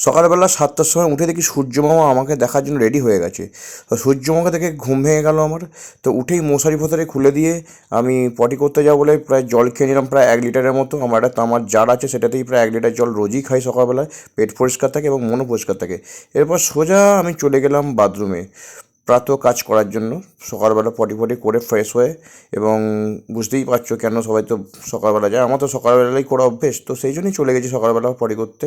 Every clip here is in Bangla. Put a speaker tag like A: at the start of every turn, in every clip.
A: সকালবেলা 7টার সময় উঠে দেখি সূর্যমামা আমাকে দেখার জন্য রেডি হয়ে গেছে। তো সূর্যমামাকে দেখে ঘুম ভেঙে গেল আমার। তো উঠেই মশারি ফশারি খুলে দিয়ে আমি পটি করতে যাবো বলে প্রায় জল খেয়ে নিলাম প্রায় 1 লিটারের মতো। আমার একটা তামার জার আছে, সেটাতেই প্রায় 1 লিটার জল রোজই খাই সকালবেলায়। পেট পরিষ্কার থাকে এবং মনও পরিষ্কার থাকে। এরপর সোজা আমি চলে গেলাম বাথরুমে প্রাতঃ কাজ করার জন্য। সকালবেলা পটি ফটি করে ফ্রেশ হয়ে, এবং বুঝতেই পারছো কেন সবাই তো সকালবেলা যায়, আমার তো সকালবেলাই করা অভ্যেস, তো সেই জন্যই চলে গেছি সকালবেলা পটি করতে।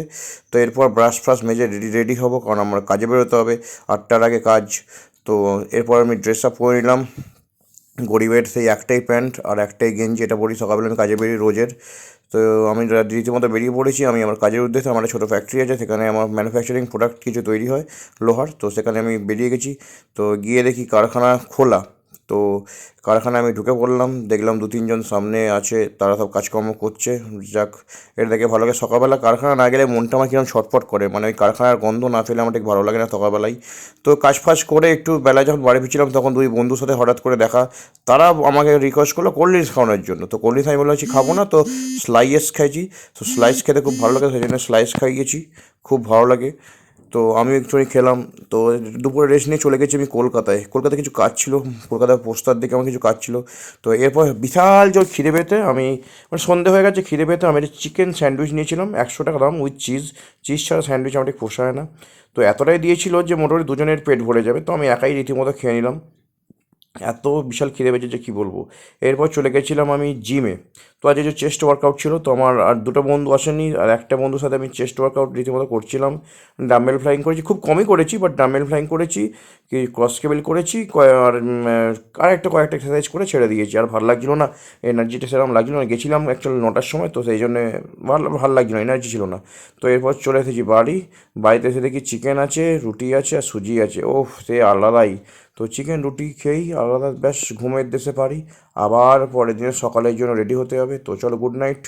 A: তো এরপর ব্রাশ ফ্রাশ মেজে রেডি রেডি হবো, কারণ আমার কাজে বেরোতে হবে, 8টার আগে কাজ। তো এরপর আমি ড্রেস আপ করে নিলাম। গরিবের সেই একটাই প্যান্ট আর একটাই গেঞ্জি, এটা পরি সকালবেলা আমি কাজে বেরিয়ে রোজের। তো আমি রীতিমতো বেরিয়ে পড়েছি। আমি আমার কাজের উদ্দেশ্যে, আমার একটা ছোটো ফ্যাক্টরি আছে, সেখানে আমার ম্যানুফ্যাকচারিং প্রোডাক্ট কিছু তৈরি হয় লোহার, তো সেখানে আমি বেরিয়ে গেছি। তো গিয়ে দেখি কারখানা খোলা। তো কারখানায় আমি ঢুকে পড়লাম, দেখলাম 2-3 জন সামনে আছে, তারা সব কাজকর্ম করছে। যাক, এটা দেখে ভালো লাগে। সকালবেলা কারখানা না গেলে মনটা আমার কিরকম ছটফট করে, মানে ওই কারখানার গন্ধ না পেলে আমার ঠিক ভালো লাগে না সকালবেলায়। তো কাজ ফাজ করে একটু বেলায় যখন বাড়ি ফিরছিলাম, তখন 2 বন্ধুর সাথে হঠাৎ করে দেখা। তারা আমাকে রিকোয়েস্ট করলো কোল্ড ড্রিঙ্কস খাওয়ানোর জন্য। তো কোল্ড ড্রিঙ্কস আমি বলেছি খাবো না, তো স্লাইস খাইছি। তো স্লাইস খেতে খুব ভালো লাগে, সেই জন্য স্লাইস খাইয়েছি, খুব ভালো লাগে। তো আমি একটুখানি খেলাম। তো দুপুরে রেস্ট নিয়ে চলে গেছি আমি কলকাতায়। কলকাতায় কিছু কাজ ছিল, কলকাতার পোস্টার দিকে আমার কিছু কাজ ছিল। তো এরপর বিশাল জোর খিদে পেতে আমি, মানে সন্ধে হয়ে গেছে, খিদে পেতে আমি একটা চিকেন স্যান্ডউইচ নিয়েছিলাম, 100 টাকা দাম, উইথ চিজ। চিজ ছাড়া স্যান্ডউইচ আমার ঠিক পোষায় না। তো এতটাই দিয়েছিল যে মোটামুটি দুজনের পেট ভরে যাবে, তো আমি একাই রীতিমতো খেয়ে নিলাম। এত বিশাল খিদে পেয়েছে যে কী বলবো। এরপর চলে গেছিলাম আমি জিমে। তো আজ যে চেস্ট ওয়ার্কআউট ছিল, তো আমার আর দুটো বন্ধু আসেনি, আর একটা বন্ধুর সাথে আমি চেস্ট ওয়ার্কআউট রীতিমতো করছিলাম। ডাম্বেল ফ্লাইং করেছি, খুব কমই করেছি, বাট ডাম্বেল ফ্লাইং করেছি, কি ক্রস কেবল করেছি, আর একটা কয়েকটা এক্সারসাইজ করে ছেড়ে দিয়েছি। আর ভালো লাগছিলো না, এনার্জিটা সেরকম লাগছিলো না। গেছিলাম অ্যাকচুয়ালি 9টার সময়, তো সেই জন্যে ভালো লাগছিলো না, এনার্জি ছিল না। তো এরপর চলে এসেছি বাড়িতে এসে দেখি চিকেন আছে, রুটি আছে আর সুজি আছে, ওহ সে আলাদাই। তো চিকেন রুটি খেয়েই আলাদা, ব্যাস ঘুমের দেশে পারি। আবার পরের দিনের সকালের জন্য রেডি হতে হবে। তো চলো, গুড নাইট।